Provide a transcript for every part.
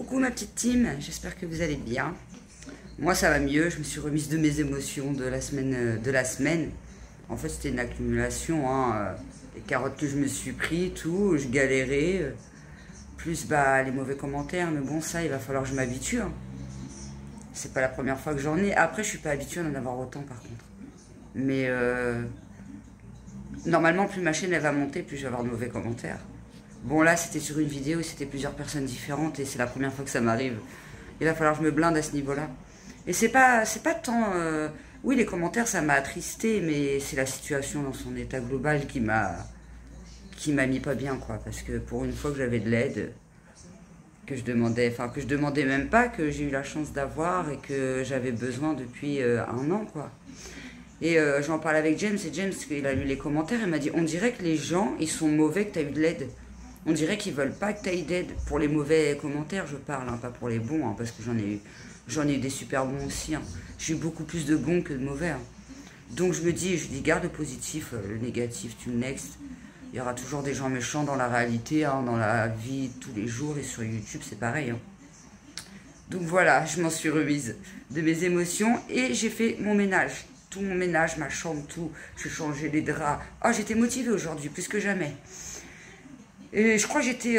Coucou ma petite team, j'espère que vous allez bien. Moi ça va mieux, je me suis remise de mes émotions de la semaine. En fait c'était une accumulation, hein, les carottes que je me suis pris, tout, je galérais. Plus bah, les mauvais commentaires, mais bon ça il va falloir que je m'habitue. Hein. C'est pas la première fois que j'en ai. Après je suis pas habituée d'en avoir autant par contre. Mais normalement plus ma chaîne elle va monter, plus je vais avoir de mauvais commentaires. Bon là c'était sur une vidéo, c'était plusieurs personnes différentes et c'est la première fois que ça m'arrive. Il va falloir que je me blinde à ce niveau-là. Et c'est pas tant... oui les commentaires ça m'a attristé, mais c'est la situation dans son état global qui m'a mis pas bien quoi. Parce que pour une fois que j'avais de l'aide, que je demandais même pas, que j'ai eu la chance d'avoir et que j'avais besoin depuis 1 an quoi. Et j'en parle avec James, et James, il a lu les commentaires, il m'a dit, on dirait que les gens, ils sont mauvais que tu as eu de l'aide. On dirait qu'ils veulent pas que tu aies d'aide. Pour les mauvais commentaires, je parle, hein, pas pour les bons, hein, parce que j'en ai eu des super bons aussi. Hein. J'ai eu beaucoup plus de bons que de mauvais. Hein. Donc je dis, garde le positif, le négatif, tu le next. Il y aura toujours des gens méchants dans la réalité, hein, dans la vie de tous les jours, et sur YouTube, c'est pareil. Hein. Donc voilà, je m'en suis remise de mes émotions, et j'ai fait mon ménage. Tout mon ménage, ma chambre, tout. J'ai changé les draps. Oh, j'étais motivée aujourd'hui, plus que jamais. Et je crois que j'étais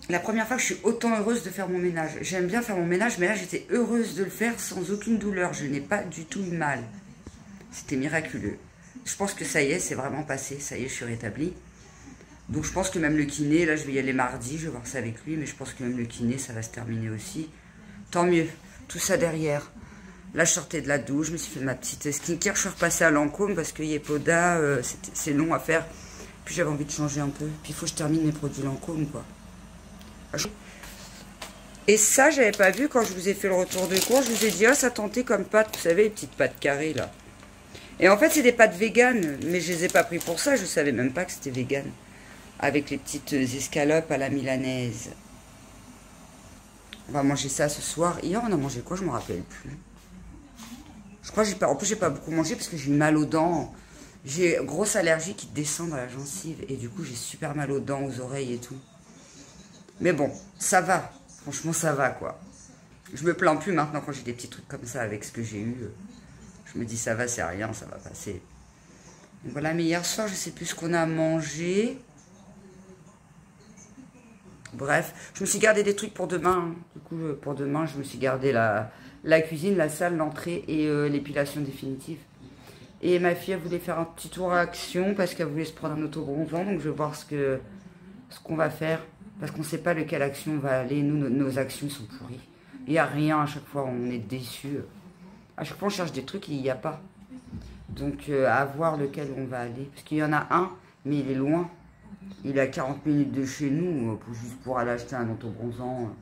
la première fois que je suis autant heureuse de faire mon ménage. J'aime bien faire mon ménage, mais là, j'étais heureuse de le faire sans aucune douleur. Je n'ai pas du tout eu mal. C'était miraculeux. Je pense que ça y est, c'est vraiment passé. Ça y est, je suis rétablie. Donc, je pense que même le kiné, là, je vais y aller mardi. Je vais voir ça avec lui, mais je pense que même le kiné, ça va se terminer aussi. Tant mieux. Tout ça derrière. Là, je sortais de la douche, je me suis fait ma petite skincare. Je suis repassée à Lancôme parce que Yepoda, c'est long à faire. Puis j'avais envie de changer un peu. Puis il faut que je termine mes produits Lancôme, quoi. Et ça, j'avais pas vu quand je vous ai fait le retour de cours. Je vous ai dit, ah, ça tentait comme pâte. Vous savez, les petites pâtes carrées, là. Et en fait, c'est des pâtes véganes. Mais je les ai pas pris pour ça. Je savais même pas que c'était vegan. Avec les petites escalopes à la milanaise. On va manger ça ce soir. Hier, on a mangé quoi? Je me rappelle plus. Je crois que en plus, j'ai pas beaucoup mangé parce que j'ai mal aux dents. J'ai une grosse allergie qui descend dans la gencive. Et du coup, j'ai super mal aux dents, aux oreilles et tout. Mais bon, ça va. Franchement, ça va, quoi. Je me plains plus maintenant quand j'ai des petits trucs comme ça avec ce que j'ai eu. Je me dis, ça va, c'est rien, ça va passer. Donc voilà, mais hier soir, je sais plus ce qu'on a mangé. Bref, je me suis gardé des trucs pour demain. Du coup, pour demain, je me suis gardé la cuisine, la salle, l'entrée et l'épilation définitive. Et ma fille, elle voulait faire un petit tour à Action parce qu'elle voulait se prendre un autobronzant. Donc, je vais voir ce qu'on va faire. Parce qu'on ne sait pas lequel Action va aller. Nous, nos actions sont pourries. Il n'y a rien à chaque fois, on est déçus. À chaque fois, on cherche des trucs et il n'y a pas. Donc, à voir lequel on va aller. Parce qu'il y en a un, mais il est loin. Il est à 40 minutes de chez nous, juste pour aller acheter un autobronzant.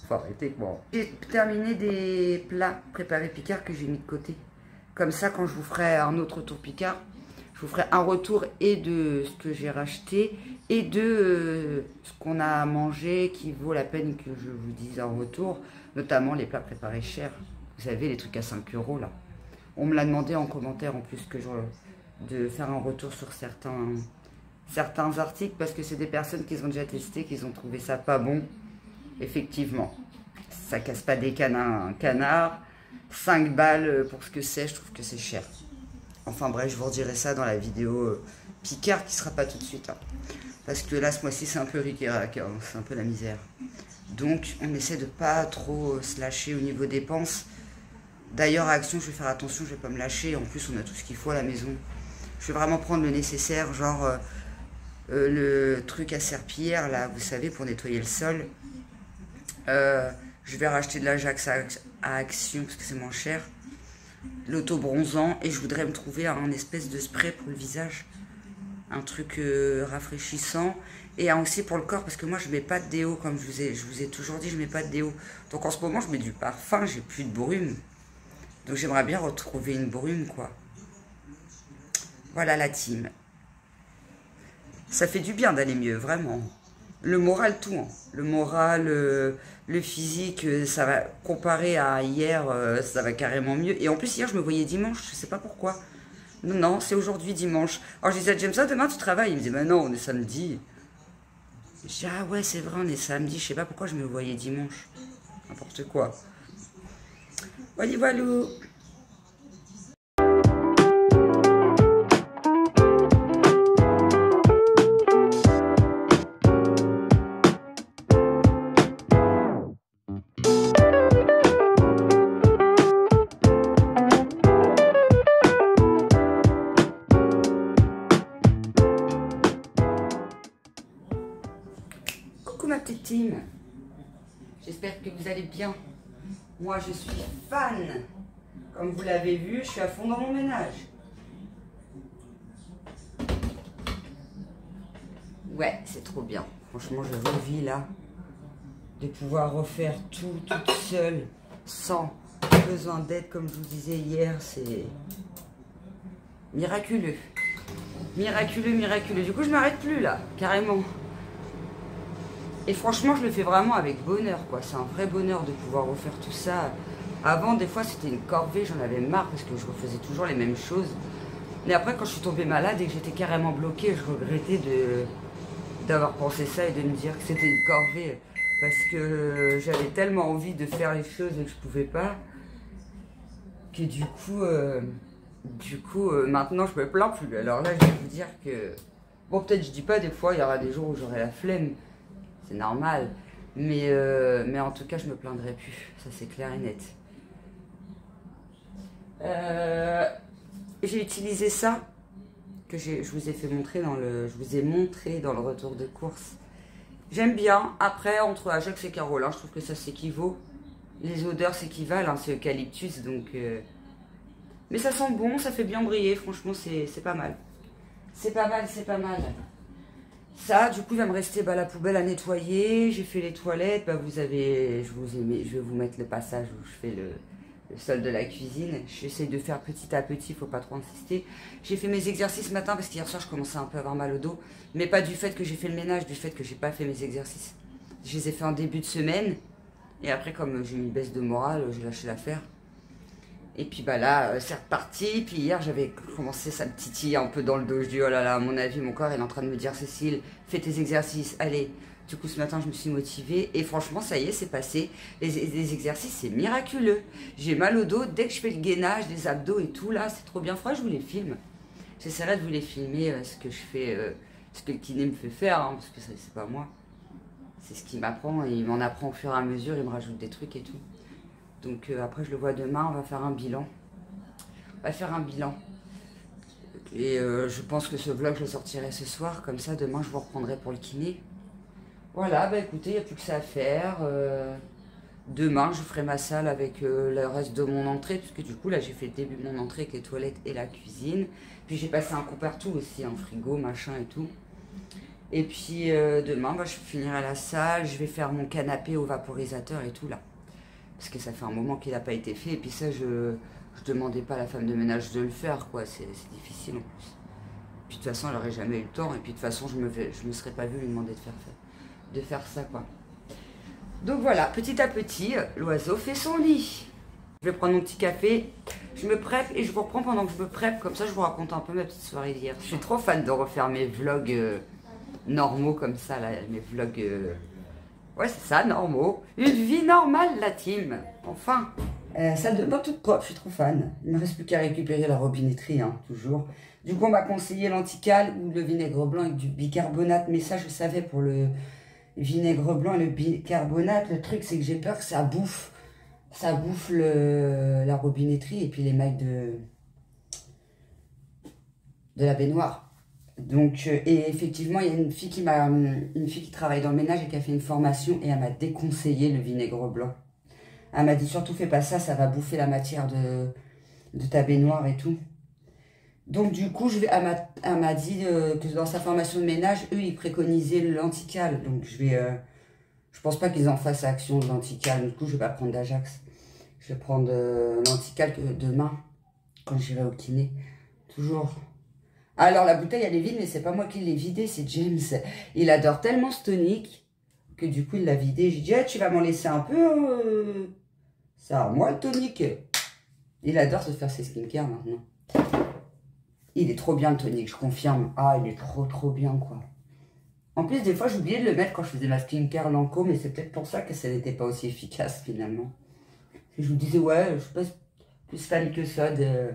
Faut arrêter quoi. J'ai terminé des plats préparés Picard que j'ai mis de côté. Comme ça, quand je vous ferai un autre tour Picard, je vous ferai un retour et de ce que j'ai racheté et de ce qu'on a mangé qui vaut la peine que je vous dise en retour, notamment les plats préparés chers. Vous savez, les trucs à 5 € là. On me l'a demandé en commentaire en plus de faire un retour sur certains articles parce que c'est des personnes qui ont déjà testé, qui ont trouvé ça pas bon. Effectivement, ça casse pas des canards, un canard. 5 balles pour ce que c'est, je trouve que c'est cher. Enfin bref, je vous redirai ça dans la vidéo Picard qui sera pas tout de suite. Hein. Parce que là, ce mois-ci, c'est un peu ric-et-rac, hein, c'est un peu la misère. Donc, on essaie de pas trop se lâcher au niveau dépenses. D'ailleurs, à Action, je vais faire attention, je vais pas me lâcher. En plus, on a tout ce qu'il faut à la maison. Je vais vraiment prendre le nécessaire, genre le truc à serpillière, là, vous savez, pour nettoyer le sol. Je vais racheter de l'Ajax à Action parce que c'est moins cher. L'autobronzant. Et je voudrais me trouver un espèce de spray pour le visage. Un truc rafraîchissant. Et aussi pour le corps parce que moi je mets pas de déo. Comme je vous ai toujours dit, je mets pas de déo. Donc en ce moment je mets du parfum. J'ai plus de brume. Donc j'aimerais bien retrouver une brume quoi. Voilà la team. Ça fait du bien d'aller mieux, vraiment. Le moral, tout. Hein. Le moral, le physique, ça va, comparé à hier, ça va carrément mieux. Et en plus, hier, je me voyais dimanche, je sais pas pourquoi. Non, non, c'est aujourd'hui dimanche. Alors, je disais à James, ah, demain, tu travailles. Il me dit, bah non, on est samedi. Je dis, ah ouais, c'est vrai, on est samedi. Je sais pas pourquoi je me voyais dimanche. N'importe quoi. Voilà, voilà. Coucou ma petite team. J'espère que vous allez bien. Moi, je suis fan. Comme vous l'avez vu, je suis à fond dans mon ménage. Ouais, c'est trop bien. Franchement, je revis là de pouvoir refaire tout toute seule, sans besoin d'aide, comme je vous disais hier. C'est miraculeux. Miraculeux, miraculeux. Du coup, je m'arrête plus là, carrément. Et franchement, je le fais vraiment avec bonheur, quoi. C'est un vrai bonheur de pouvoir refaire tout ça. Avant, des fois, c'était une corvée, j'en avais marre parce que je refaisais toujours les mêmes choses. Mais après, quand je suis tombée malade et que j'étais carrément bloquée, je regrettais d'avoir pensé ça et de me dire que c'était une corvée. Parce que j'avais tellement envie de faire les choses et que je pouvais pas. Que du coup, maintenant, je me plains plus. Alors là, je vais vous dire que... Bon, peut-être je dis pas, des fois, il y aura des jours où j'aurai la flemme. C'est normal. Mais en tout cas, je me plaindrai plus. Ça, c'est clair et net. J'ai utilisé ça que je vous ai fait montrer je vous ai montré dans le retour de course. J'aime bien. Après, entre Ajax et Carolin, je trouve que ça s'équivaut. Les odeurs s'équivalent, hein, c'est eucalyptus, donc... Mais ça sent bon, ça fait bien briller, franchement, c'est pas mal. C'est pas mal, c'est pas mal. Ça, du coup, il va me rester la poubelle à nettoyer. J'ai fait les toilettes. Je vais vous mettre le passage où je fais le sol de la cuisine. J'essaie de faire petit à petit, il faut pas trop insister. J'ai fait mes exercices ce matin parce qu'hier soir, je commençais un peu à avoir mal au dos. Mais pas du fait que j'ai fait le ménage, du fait que j'ai pas fait mes exercices. Je les ai fait en début de semaine. Et après, comme j'ai eu une baisse de morale, j'ai lâché l'affaire. Et puis là, c'est reparti. Puis hier, j'avais commencé, ça me titiller un peu dans le dos. Je dis, oh là là, à mon avis, mon corps est en train de me dire, Cécile, fais tes exercices, allez. Du coup, ce matin, je me suis motivée. Et franchement, ça y est, c'est passé. Les exercices, c'est miraculeux. J'ai mal au dos. Dès que je fais le gainage, les abdos et tout, là, c'est trop bien. Faudrait que je vous les filme. J'essaierai de vous les filmer, ce que je fais, ce que le kiné me fait faire, hein, parce que c'est pas moi. C'est ce qu'il m'apprend. Et il m'en apprend au fur et à mesure. Il me rajoute des trucs et tout. Donc après, je le vois demain, on va faire un bilan. On va faire un bilan. Et je pense que ce vlog, je le sortirai ce soir. Comme ça, demain, je vous reprendrai pour le kiné. Voilà, bah écoutez, il n'y a plus que ça à faire. Demain, je ferai ma salle avec le reste de mon entrée. Puisque du coup, là, j'ai fait le début de mon entrée, avec les toilettes et la cuisine. Puis j'ai passé un coup partout aussi, un frigo, machin et tout. Et puis demain, je finirai la salle. Je vais faire mon canapé au vaporisateur et tout, là. Parce que ça fait un moment qu'il n'a pas été fait. Et puis ça, je demandais pas à la femme de ménage de le faire, quoi. C'est difficile en plus. Puis de toute façon, elle n'aurait jamais eu le temps. Et puis de toute façon, je me serais pas vu lui demander de faire ça, quoi. Donc voilà, petit à petit, l'oiseau fait son lit. Je vais prendre mon petit café. Je me prep et je vous reprends pendant que je me prep. Comme ça, je vous raconte un peu ma petite soirée d'hier. Je suis trop fan de refaire mes vlogs normaux comme ça, là. Mes vlogs... Ouais, c'est ça, normaux. Une vie normale, la team. Enfin. Salle de bain toute propre, je suis trop fan. Il ne me reste plus qu'à récupérer la robinetterie, hein, toujours. Du coup, on m'a conseillé l'anticale ou le vinaigre blanc avec du bicarbonate. Mais ça, je savais pour le vinaigre blanc et le bicarbonate. Le truc, c'est que j'ai peur que ça bouffe. Ça bouffe la robinetterie et puis les mailles de la baignoire. Donc, et effectivement, il y a une fille qui travaille dans le ménage et qui a fait une formation et elle m'a déconseillé le vinaigre blanc. Elle m'a dit surtout fais pas ça, ça va bouffer la matière de ta baignoire et tout. Donc du coup, elle m'a dit que dans sa formation de ménage, eux, ils préconisaient l'anticale. Donc je pense pas qu'ils en fassent action de l'anticale. Du coup, je vais pas prendre d'Ajax. Je vais prendre l'anticale demain, quand j'irai au kiné. Toujours. Alors la bouteille elle est vide mais c'est pas moi qui l'ai vidée, c'est James. Il adore tellement ce tonic que du coup il l'a vidé. J'ai dit tu vas m'en laisser un peu ça, moi le tonic. Il adore se faire ses skincare maintenant. Il est trop bien le tonic, je confirme. Ah il est trop bien quoi. En plus, des fois, j'oubliais de le mettre quand je faisais ma skincare Lancôme, mais c'est peut-être pour ça que ça n'était pas aussi efficace finalement. Je vous disais, ouais, je suis pas plus fan que ça de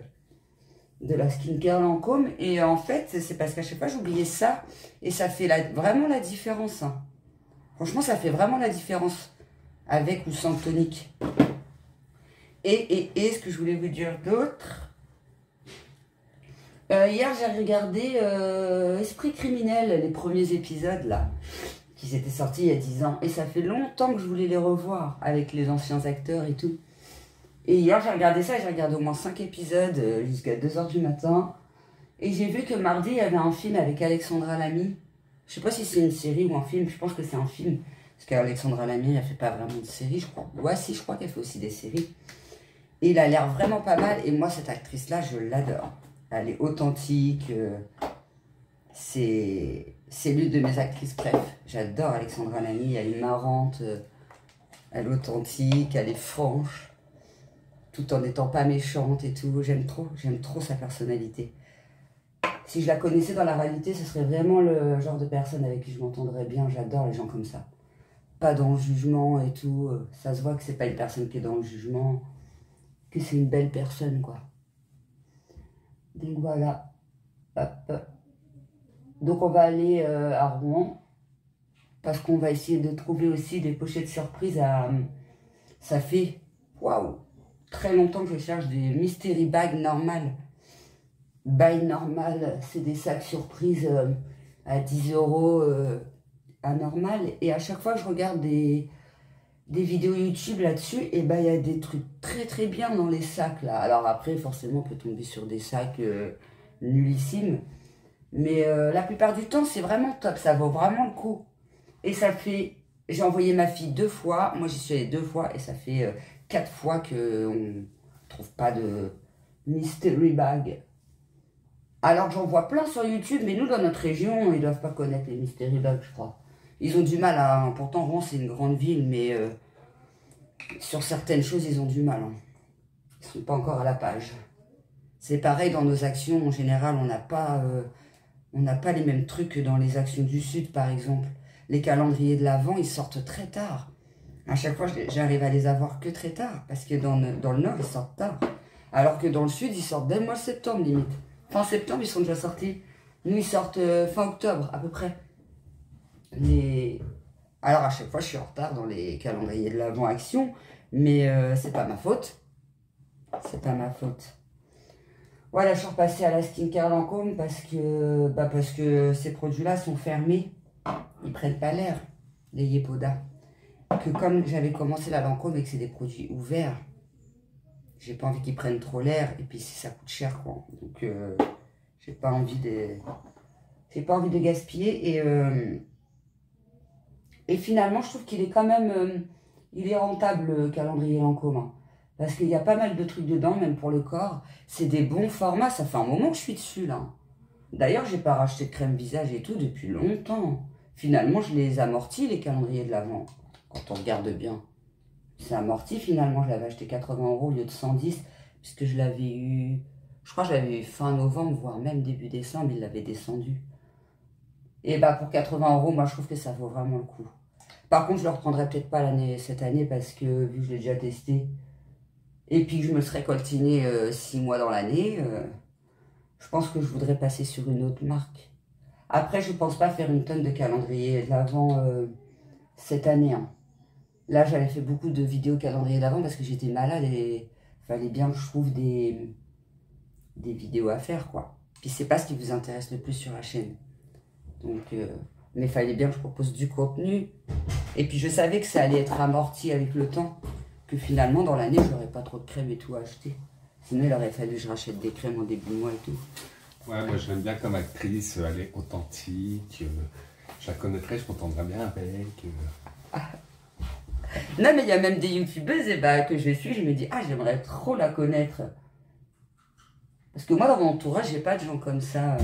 la skincare Lancôme. Et en fait, c'est parce qu'à chaque fois, j'oubliais ça. Et ça fait vraiment la différence. Hein. Franchement, ça fait vraiment la différence avec ou sans tonique. Et ce que je voulais vous dire d'autre. Hier, j'ai regardé Esprit criminel, les premiers épisodes là, qui étaient sortis il y a 10 ans. Et ça fait longtemps que je voulais les revoir avec les anciens acteurs et tout. Et hier, j'ai regardé ça, j'ai regardé au moins 5 épisodes jusqu'à 2 h du matin. Et j'ai vu que mardi, il y avait un film avec Alexandra Lamy. Je sais pas si c'est une série ou un film, je pense que c'est un film. Parce qu'Alexandra Lamy, elle fait pas vraiment de série, je crois. Ouais, si, je crois qu'elle fait aussi des séries. Et il a l'air vraiment pas mal. Et moi, cette actrice-là, je l'adore. Elle est authentique. C'est l'une de mes actrices préf. J'adore Alexandra Lamy. Elle est marrante. Elle est authentique. Elle est franche. Tout en n'étant pas méchante et tout. J'aime trop sa personnalité. Si je la connaissais dans la réalité, ce serait vraiment le genre de personne avec qui je m'entendrais bien. J'adore les gens comme ça. Pas dans le jugement et tout. Ça se voit que c'est pas une personne qui est dans le jugement. Que c'est une belle personne, quoi. Donc voilà. Hop. Donc on va aller à Rouen. Parce qu'on va essayer de trouver aussi des pochettes surprises à... Ça fait... Waouh, très longtemps que je cherche des mystery bags normales. Bail normal, c'est des sacs surprises à 10 € à normal. Et à chaque fois, je regarde des vidéos YouTube là-dessus. Et ben, il y a des trucs très bien dans les sacs là. Alors après, forcément, on peut tomber sur des sacs nullissimes. Mais la plupart du temps, c'est vraiment top. Ça vaut vraiment le coup. Et ça fait... J'ai envoyé ma fille 2 fois. Moi, j'y suis allée 2 fois. Et ça fait 4 fois qu'on ne trouve pas de mystery bag. Alors que j'en vois plein sur YouTube, mais nous, dans notre région, ils doivent pas connaître les mystery bags, je crois. Ils ont du mal à... Pourtant, Rouen, c'est une grande ville, mais sur certaines choses, ils ont du mal. Hein. Ils sont pas encore à la page. C'est pareil dans nos actions, en général, on n'a pas les mêmes trucs que dans les actions du Sud, par exemple. Les calendriers de l'Avent, ils sortent très tard. À chaque fois, j'arrive à les avoir que très tard, parce que dans le Nord, ils sortent tard. Alors que dans le Sud, ils sortent dès le mois de septembre, limite. Fin septembre, ils sont déjà sortis. Nous, ils sortent fin octobre, à peu près. Alors, à chaque fois, je suis en retard dans les calendriers de l'Avent Action. Mais c'est pas ma faute. C'est pas ma faute. Voilà, je suis repassée à la skincare Lancôme parce que ces produits-là sont fermés. Ils prennent pas l'air, les Yepoda. Que comme j'avais commencé la Lancôme et que c'est des produits ouverts, j'ai pas envie qu'ils prennent trop l'air et puis ça coûte cher quoi. Donc j'ai pas envie de gaspiller et finalement je trouve qu'il est quand même il est rentable le calendrier Lancôme hein, parce qu'il y a pas mal de trucs dedans même pour le corps. C'est des bons formats, ça fait un moment que je suis dessus là. D'ailleurs j'ai pas racheté de crème visage et tout depuis longtemps. Finalement je les amortis les calendriers de l'Avent quand on regarde bien. C'est amorti finalement, je l'avais acheté 80 € au lieu de 110, puisque je l'avais eu, je crois que je l'avais eu fin novembre, voire même début décembre, il l'avait descendu. Et bah pour 80 €, moi je trouve que ça vaut vraiment le coup. Par contre, je ne le reprendrai peut-être pas cette année, parce que vu que je l'ai déjà testé, et puis que je me serais coltiné 6 mois dans l'année, je pense que je voudrais passer sur une autre marque. Après, je ne pense pas faire une tonne de calendrier de l'Avent cette année, hein. Là, j'avais fait beaucoup de vidéos calendrier d'avant parce que j'étais malade et il fallait bien que je trouve des vidéos à faire, quoi. Puis c'est pas ce qui vous intéresse le plus sur la chaîne. Donc, mais il fallait bien que je propose du contenu. Et puis je savais que ça allait être amorti avec le temps. Que finalement, dans l'année, je n'aurais pas trop de crème et tout à acheter. Sinon, il aurait fallu que je rachète des crèmes en début de mois et tout. Ouais, moi je l'aime bien comme actrice, elle est authentique. Je la connaîtrais, je m'entendrais bien avec. Non, mais il y a même des youtubeuses que je suis, je me dis, ah, j'aimerais trop la connaître. Parce que moi, dans mon entourage, j'ai pas de gens comme ça.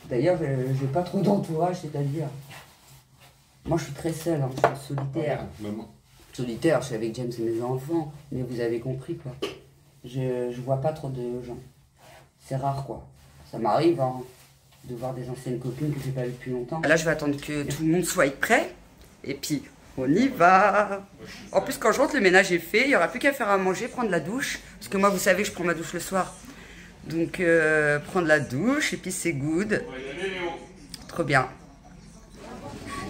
D'ailleurs, j'ai pas trop d'entourage, c'est-à-dire. Moi, je suis très seule, hein, je suis solitaire. Ouais, maman. Solitaire, je suis avec James et mes enfants, mais vous avez compris, quoi. Je vois pas trop de gens. C'est rare, quoi. Ça m'arrive, hein. de voir des anciennes copines que j'ai pas vues depuis longtemps. Là, je vais attendre que tout le monde soit prêt. Et puis, on y va. En plus, quand je rentre, le ménage est fait. Il n'y aura plus qu'à faire à manger, prendre la douche. Parce que moi, vous savez, je prends ma douche le soir. Donc, prendre la douche et puis c'est good. Trop bien.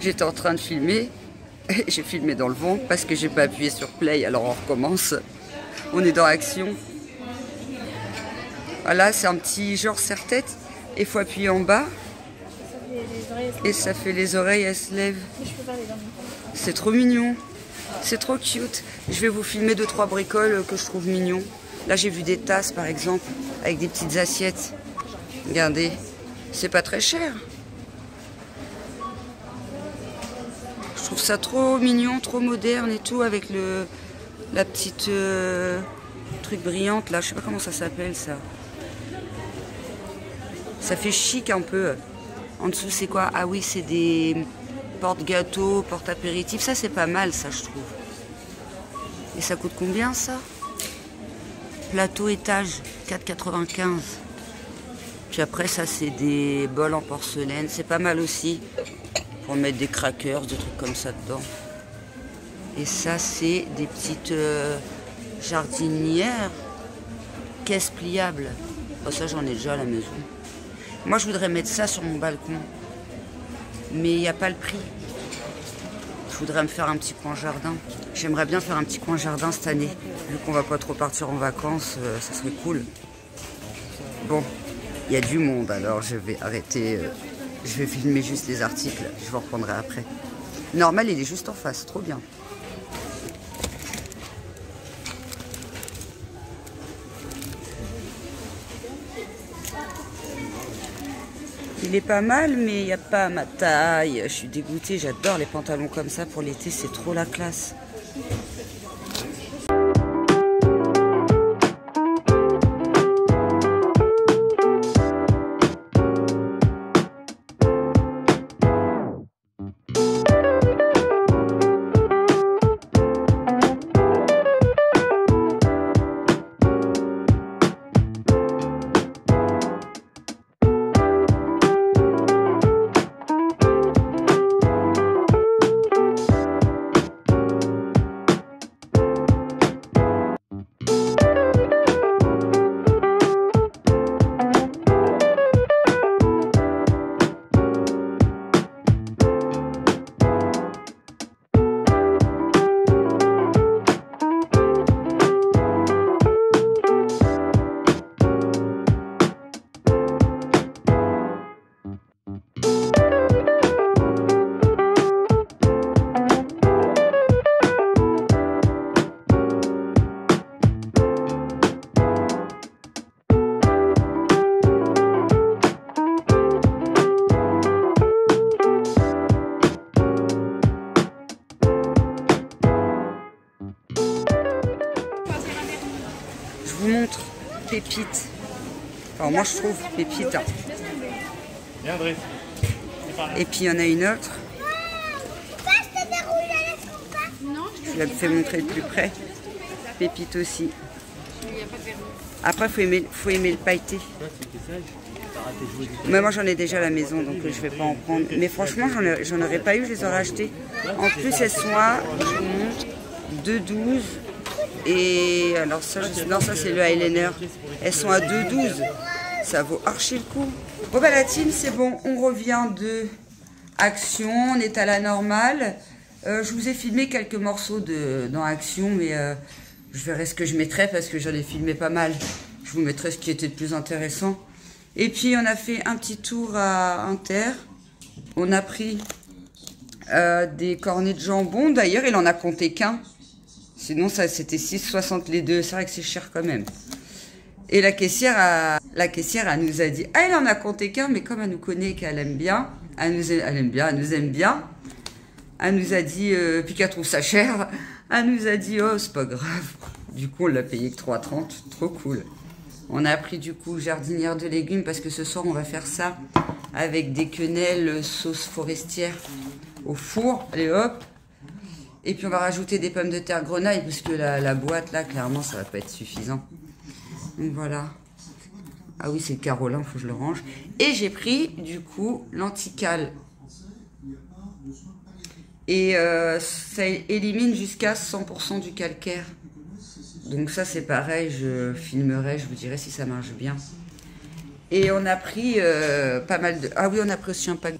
J'étais en train de filmer. J'ai filmé dans le vent parce que j'ai pas appuyé sur play. Alors, on recommence. On est dans action. Voilà, c'est un petit genre serre-tête. Il faut appuyer en bas. Et ça fait les oreilles, elles se lèvent. C'est trop mignon. C'est trop cute. Je vais vous filmer 2-3 bricoles que je trouve mignons. Là, j'ai vu des tasses, par exemple, avec des petites assiettes. Regardez. C'est pas très cher. Je trouve ça trop mignon, trop moderne et tout, avec la petite truc brillante, là. Je sais pas comment ça s'appelle, ça. Ça fait chic un peu. En dessous, c'est quoi? Ah oui, c'est des porte-gâteaux, porte-apéritifs. Ça, c'est pas mal, ça, je trouve. Et ça coûte combien, ça? Plateau étage, 4,95. Puis après, ça, c'est des bols en porcelaine. C'est pas mal aussi. Pour mettre des crackers, des trucs comme ça dedans. Et ça, c'est des petites jardinières. Caisses pliables. Oh, ça, j'en ai déjà à la maison. Moi, je voudrais mettre ça sur mon balcon. Mais il n'y a pas le prix. Je voudrais me faire un petit coin jardin. J'aimerais bien faire un petit coin jardin cette année. Vu qu'on va pas trop partir en vacances, ça serait cool. Bon, il y a du monde, alors je vais arrêter. Je vais filmer juste les articles. Je vous reprendrai après. Normal, il est juste en face. Trop bien. Il est pas mal, mais il n'y a pas ma taille. Je suis dégoûtée, j'adore les pantalons comme ça pour l'été, c'est trop la classe. Je vous montre Pépite. Alors moi je trouve Pépite. Hein. Et puis il y en a une autre. Je vous la fais montrer de plus près. Pépite aussi. Après faut aimer le pailleté. Mais moi j'en ai déjà à la maison donc je vais pas en prendre. Mais franchement j'en aurais pas eu, je les aurais achetés. En plus elles sont à, je vous montre, 2,12. Et alors ça, non, ça c'est le eyeliner. Elles sont à 2,12. Ça vaut archi le coup. Bon bah la team, c'est bon. On revient de Action. On est à la normale. Je vous ai filmé quelques morceaux dans Action, mais je verrai ce que je mettrai parce que j'en ai filmé pas mal. Je vous mettrai ce qui était le plus intéressant. Et puis on a fait un petit tour à Inter. On a pris des cornets de jambon. D'ailleurs, il en a compté qu'un. Sinon, ça c'était 6,60 les deux. C'est vrai que c'est cher quand même. Et la caissière, elle nous a dit, ah, elle en a compté qu'un, mais comme elle nous connaît, qu'elle aime bien, elle nous aime bien. Elle nous a dit, puis qu'elle trouve ça cher, elle nous a dit, oh, c'est pas grave. Du coup, on l'a payé que 3,30. Trop cool. On a pris du coup jardinière de légumes parce que ce soir, on va faire ça avec des quenelles sauce forestière au four. Allez, hop. Et puis on va rajouter des pommes de terre grenaille parce que la boîte là, clairement, ça va pas être suffisant. Donc voilà. Ah oui, c'est le Carolin, faut que je le range. Et j'ai pris, du coup, l'anticale. Et ça élimine jusqu'à 100% du calcaire. Donc ça, c'est pareil, je filmerai, je vous dirai si ça marche bien. Et on a pris pas mal de... Ah oui, on a pris aussi un pack.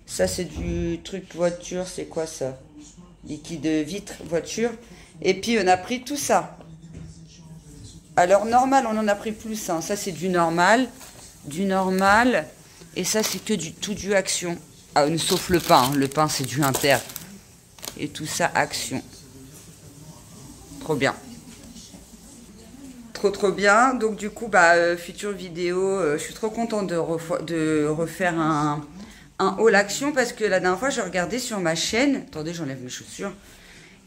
Ça, c'est du truc voiture, c'est quoi ça? Liquide vitre, voiture. Et puis, on a pris tout ça. Alors, normal, on en a pris plus. Hein. Ça, c'est du normal. Du normal. Et ça, c'est que tout du action. Ah, sauf le pain. Hein. Le pain, c'est du inter. Et tout ça, action. Trop bien. Trop bien. Donc, du coup, future vidéo. Je suis trop contente de refaire un haul action. Parce que la dernière fois, j'ai regardé sur ma chaîne. Attendez, j'enlève mes chaussures.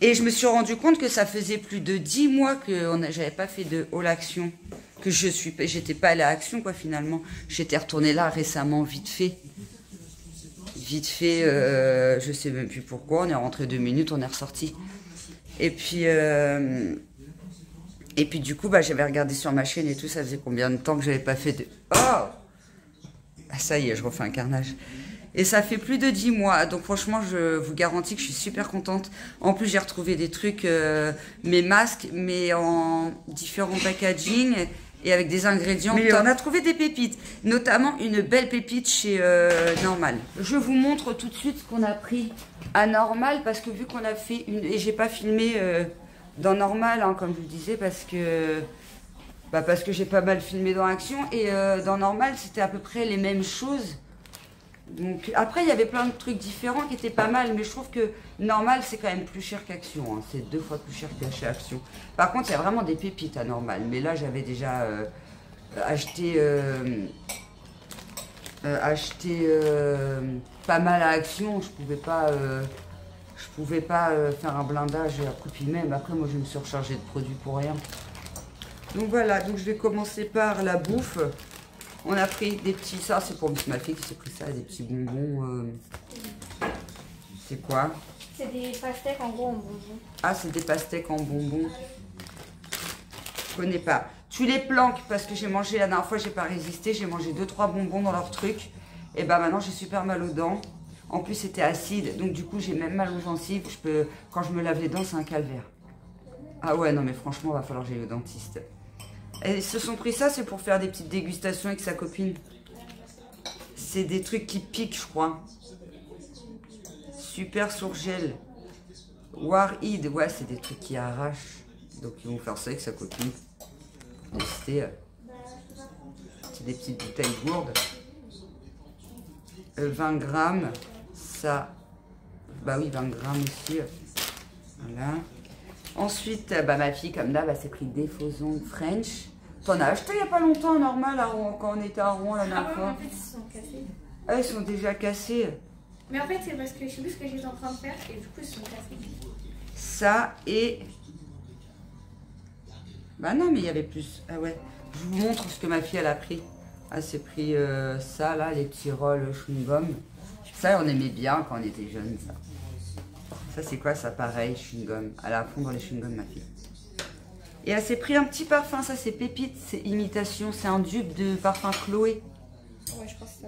Et je me suis rendu compte que ça faisait plus de 10 mois que j'avais pas fait de haul action. Que j'étais pas allée à Action, quoi, finalement. J'étais retournée là récemment, vite fait. Vite fait, je sais même plus pourquoi. On est rentré 2 minutes, on est ressorti. Et puis du coup, j'avais regardé sur ma chaîne et tout. Ça faisait combien de temps que j'avais pas fait de... Oh ah, ça y est, je refais un carnage. Et ça fait plus de 10 mois. Donc franchement, je vous garantis que je suis super contente. En plus, j'ai retrouvé des trucs, mes masques, mais en différents packaging et avec des ingrédients. Mais on a trouvé des pépites, notamment une belle pépite chez Normal. Je vous montre tout de suite ce qu'on a pris à Normal parce que vu qu'on a fait une... Et j'ai pas filmé dans Normal, hein, comme je vous disais, parce que j'ai pas mal filmé dans Action. Et dans Normal, c'était à peu près les mêmes choses. Donc, après, il y avait plein de trucs différents qui étaient pas mal, mais je trouve que Normal, c'est quand même plus cher qu'Action. Hein. C'est 2 fois plus cher que chez Action. Par contre, il y a vraiment des pépites à Normal. Mais là, j'avais déjà acheté pas mal à Action. Je pouvais pas faire un blindage à copie même. Après, moi, je me suis rechargée de produits pour rien. Donc voilà, donc je vais commencer par la bouffe. On a pris des petits... Ça, c'est pour ma fille qui s'est pris ça, des petits bonbons. C'est quoi? C'est des pastèques en gros en bonbons. Ah, c'est des pastèques en bonbons. Je connais pas. Tu les planques parce que j'ai mangé la dernière fois, j'ai pas résisté. J'ai mangé 2-3 bonbons dans leur truc. Et maintenant, j'ai super mal aux dents. En plus, c'était acide. Donc, du coup, j'ai même mal aux gencives. Quand je me lave les dents, c'est un calvaire. Ah ouais, non, mais franchement, va falloir que j'aille au dentiste. Et ils se sont pris ça, c'est pour faire des petites dégustations avec sa copine. C'est des trucs qui piquent, je crois. Super Sourgel. Warhead, ouais, c'est des trucs qui arrachent. Donc ils vont faire ça avec sa copine. Tester. C'est des petites bouteilles gourdes. 20 grammes. Ça. Bah oui, 20 grammes aussi. Voilà. Ensuite, ma fille, comme là, s'est pris des faux ongles French. T'en as acheté il n'y a pas longtemps, Normal, quand on était à Rouen la dernière fois. En fait, ils sont cassés. Ah, ils sont déjà cassés. Mais en fait, c'est parce que je sais plus ce que j'étais en train de faire et du coup, ils sont cassés. Ça et... Bah non, mais il y avait plus. Ah ouais. Je vous montre ce que ma fille, elle a pris. Elle s'est pris ça, là, les petits rolls chewing-gum. Ça, on aimait bien quand on était jeunes, ça. Ça, c'est quoi, ça, pareil, chewing-gum. Elle a à fond dans les chewing-gums, ma fille. Et elle s'est pris un petit parfum, ça, c'est pépite, c'est imitation. C'est un dupe de parfum Chloé. Ouais, je pense que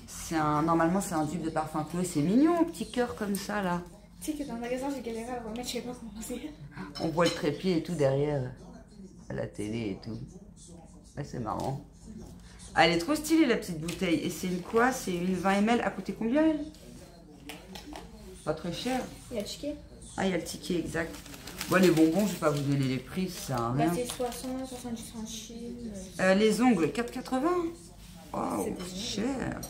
c'est ça. Normalement, c'est un dupe de parfum Chloé. C'est mignon, un petit cœur comme ça, là. Tu sais que dans le magasin, j'ai galéré à le remettre, je sais pas comment c'est. On voit le trépied et tout derrière, à la télé et tout. Ouais, c'est marrant. Ah, elle est trop stylée, la petite bouteille. Et c'est une quoi? C'est une 20 ml. À coûté combien, elle? Pas très cher. Il y a le ticket. Ah, il y a le ticket, exact. Bon, les bonbons, je vais pas vous donner les prix, ça sert à rien. C'est 60, 70 centimes. Les ongles, 4,80. Oh, c'est cher.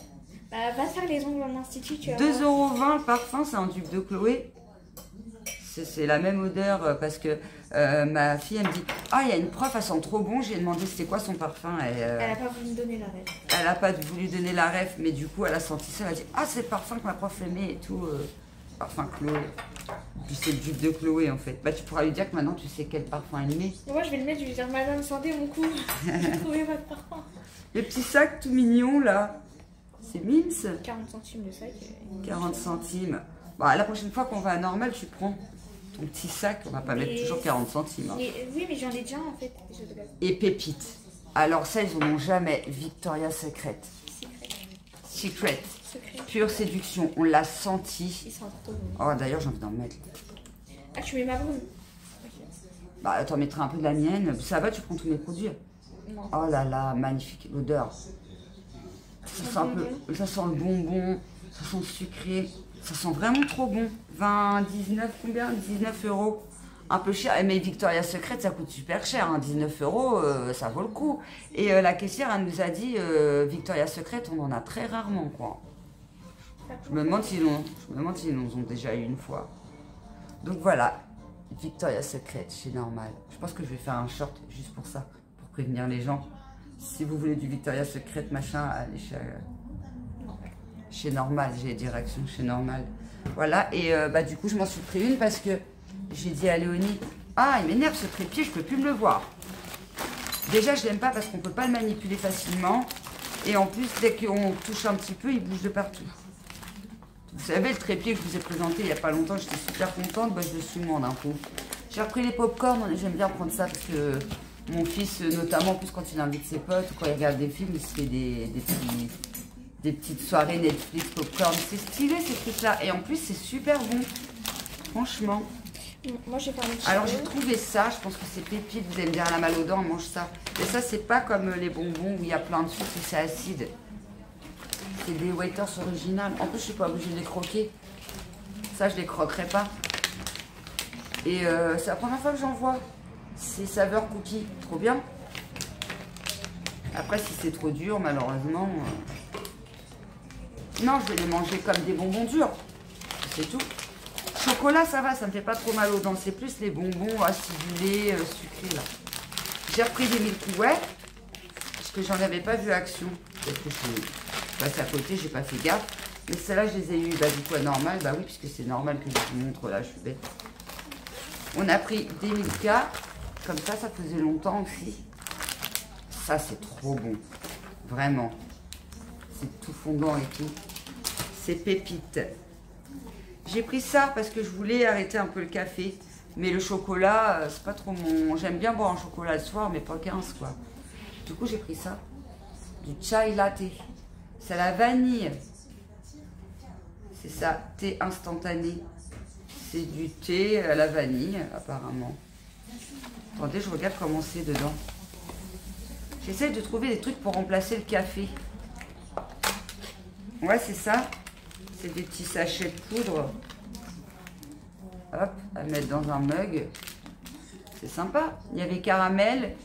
Va faire les ongles en institut, tu vas 2,20 € le parfum, c'est un dupe de Chloé. C'est la même odeur parce que ma fille, elle me dit « Ah, il y a une prof, elle sent trop bon. » J'ai demandé c'était quoi son parfum. Elle a pas voulu me donner la ref. Elle a pas voulu donner la ref, mais du coup, elle a senti ça. Elle a dit « Ah, c'est le parfum que ma prof aimait et tout. Parfum Chloé. » Puis c'est le dupe de Chloé, en fait. Tu pourras lui dire que maintenant, tu sais quel parfum elle met. Moi, je vais le mettre, je vais lui dire « Madame, sentez mon cou. J'ai trouvé votre parfum. » Le petit sac tout mignon, là. C'est Mims. 40 centimes le sac. 40 centimes. Bah, la prochaine fois qu'on va à Normal, tu prends ton petit sac. On va pas mettre toujours 40 centimes. Hein. Oui, mais j'en ai déjà en fait. Et pépites. Alors ça, ils n'en ont jamais. Victoria's Secret. Secret. Pure séduction. On l'a senti. Ils sont trop bons. Oh, d'ailleurs, j'ai envie d'en mettre. Ah, tu mets ma brune? Bah, t'en mettras un peu de la mienne. Ça va, tu prends tous mes produits. Non. Oh là là, magnifique. L'odeur. Ça sent le bonbon. Ça sent sucré. Ça sent vraiment trop bon. 20, 19, combien? 19 €. Un peu cher. Mais Victoria's Secret, ça coûte super cher. Hein. 19 €, ça vaut le coup. Et la caissière, elle nous a dit, Victoria's Secret, on en a très rarement, quoi. Je me demande s'ils nous ont déjà eu une fois. Donc voilà, Victoria's Secret, chez Normal. Je pense que je vais faire un short juste pour ça, pour prévenir les gens. Si vous voulez du Victoria's Secret, machin, allez chez Normal. J'ai direction chez Normal. Voilà, et bah, du coup, je m'en suis pris une parce que j'ai dit à Léonie, ah, il m'énerve ce trépied, je peux plus me le voir. Déjà, je l'aime pas parce qu'on peut pas le manipuler facilement. Et en plus, dès qu'on touche un petit peu, il bouge de partout. Vous savez, le trépied que je vous ai présenté il n'y a pas longtemps, j'étais super contente, bah, je le suis moins d'un coup. J'ai repris les pop-corn, j'aime bien prendre ça parce que mon fils, notamment, en plus quand il invite ses potes, quand il regarde des films, il se fait des petites soirées Netflix, pop-corn. C'est stylé ces trucs-là. Et en plus, c'est super bon. Franchement. Moi, j'ai pas envie de Alors, j'ai trouvé ça. Je pense que c'est pépite. Vous allez me dire, à la mal aux dents, on mange ça. Et ça, c'est pas comme les bonbons où il y a plein de sucre et c'est acide. C'est des Waiters originales. En plus, je suis pas obligée de les croquer. Ça, je les croquerai pas. Et c'est la première fois que j'en vois. C'est saveur cookie. Trop bien. Après, si c'est trop dur, malheureusement... Non, je vais les manger comme des bonbons durs. C'est tout. Chocolat, ça va, ça me fait pas trop mal aux dents. C'est plus les bonbons acidulés, sucrés, là. J'ai repris des Milky Way. Parce que j'en avais pas vu action. Peut-être que je suis passée à côté, j'ai pas fait gaffe. Mais celles-là, je les ai eues, bah, du coup, à Normal. Bah oui, puisque c'est normal que je vous montre, là, je suis bête. On a pris des Milka. Comme ça faisait longtemps aussi. Ça, c'est trop bon. Vraiment. C'est tout fondant et tout. C'est pépite. J'ai pris ça parce que je voulais arrêter un peu le café. Mais le chocolat, c'est pas trop mon... J'aime bien boire un chocolat le soir, mais pas 15, quoi. Du coup, j'ai pris ça. Du chai latte. C'est la vanille. C'est ça, thé instantané. C'est du thé à la vanille, apparemment. Attendez, je regarde comment c'est dedans. J'essaie de trouver des trucs pour remplacer le café. Ouais, c'est ça. C'est des petits sachets de poudre. Hop, à mettre dans un mug. C'est sympa. Il y avait caramel.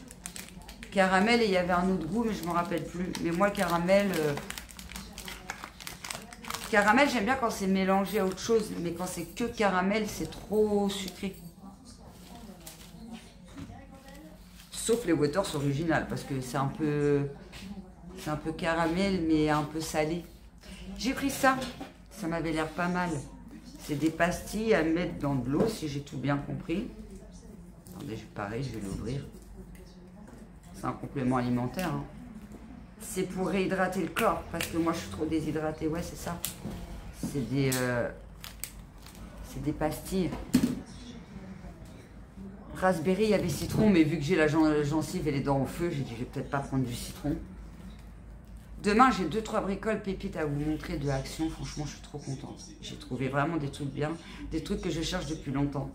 Caramel et il y avait un autre goût, mais je ne me rappelle plus. Mais moi, caramel... Caramel, j'aime bien quand c'est mélangé à autre chose. Mais quand c'est que caramel, c'est trop sucré. Sauf les Waters originales, parce que c'est un peu caramel, mais un peu salé. J'ai pris ça. Ça m'avait l'air pas mal. C'est des pastilles à mettre dans de l'eau, si j'ai tout bien compris. Attendez, pareil, je vais l'ouvrir. C'est un complément alimentaire. Hein. C'est pour réhydrater le corps, parce que moi, je suis trop déshydratée. Ouais, c'est ça. C'est des pastilles. Raspberry, il y avait citron, mais vu que j'ai la gencive et les dents au feu, j'ai dit, je vais peut-être pas prendre du citron. Demain, j'ai 2-3 bricoles pépites à vous montrer de Action. Franchement, je suis trop contente. J'ai trouvé vraiment des trucs bien, des trucs que je cherche depuis longtemps.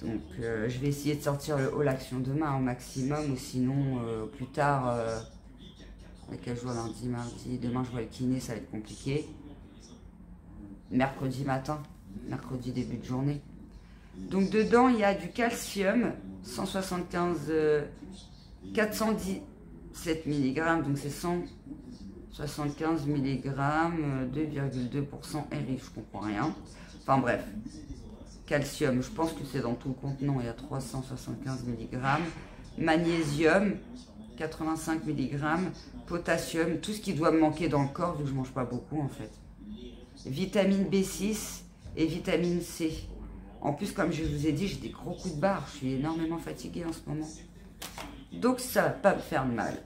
Donc, je vais essayer de sortir le haul Action demain au maximum, ou sinon, plus tard, avec quel jour, lundi, mardi, demain, je vois le kiné, ça va être compliqué. Mercredi matin, mercredi début de journée. Donc, dedans, il y a du calcium, 417 mg, donc c'est 175 mg, 2,2% RI, je comprends rien. Enfin bref, calcium, je pense que c'est dans tout le contenant, il y a 375 mg. Magnésium, 85 mg. Potassium, tout ce qui doit me manquer dans le corps, vu que je ne mange pas beaucoup en fait. Vitamine B6 et vitamine C. En plus, comme je vous ai dit, j'ai des gros coups de barre, je suis énormément fatiguée en ce moment. Donc ça va pas me faire de mal.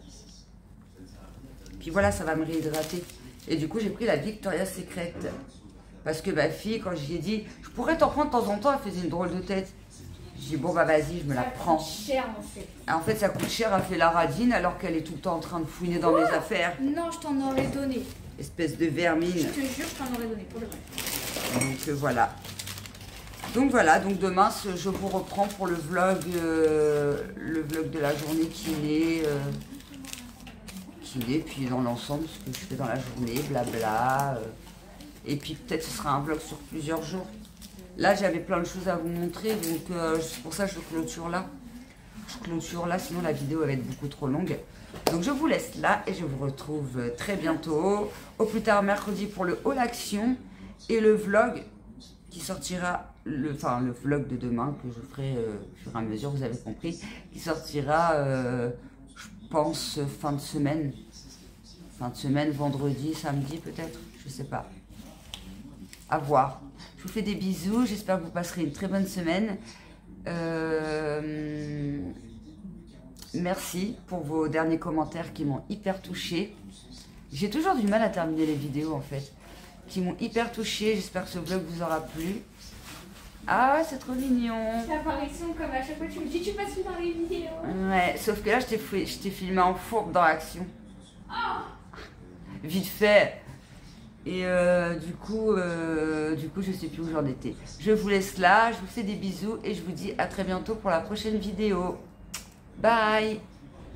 Puis voilà, ça va me réhydrater. Et du coup, j'ai pris la Victoria's Secret. Parce que ma fille, quand j'y ai dit, je pourrais t'en prendre de temps en temps, elle faisait une drôle de tête. Je Je dis bon bah vas-y, je me la prends. Ça coûte cher en fait. En fait ça coûte cher, elle fait la radine alors qu'elle est tout le temps en train de fouiner dans mes affaires. Non, je t'en aurais donné. Espèce de vermine. Je te jure, je t'en aurais donné pour le vrai. Donc voilà. Donc voilà, donc demain je vous reprends pour le vlog de la journée qui est, puis dans l'ensemble ce que je fais dans la journée, blabla. Et puis peut-être ce sera un vlog sur plusieurs jours. Là j'avais plein de choses à vous montrer, donc c'est pour ça que je clôture là. Je clôture là, sinon la vidéo va être beaucoup trop longue. Donc je vous laisse là et je vous retrouve très bientôt. Au plus tard mercredi pour le haul action et le vlog qui sortira, le vlog de demain que je ferai au fur et à mesure, vous avez compris, qui sortira, je pense, fin de semaine. Fin de semaine, vendredi, samedi peut-être, je sais pas. À voir. Je vous fais des bisous, j'espère que vous passerez une très bonne semaine. Merci pour vos derniers commentaires qui m'ont hyper touchée. J'ai toujours du mal à terminer les vidéos en fait. Qui m'ont hyper touchée. J'espère que ce vlog vous aura plu. Ah, c'est trop mignon. C'est l'apparition comme à chaque fois tu me dis tu passes plus dans les vidéos. Ouais, sauf que là je t'ai filmé en fourbe dans l'action. Vite fait. Et du coup je sais plus où j'en étais. Je vous laisse là, je vous fais des bisous et je vous dis à très bientôt pour la prochaine vidéo. Bye.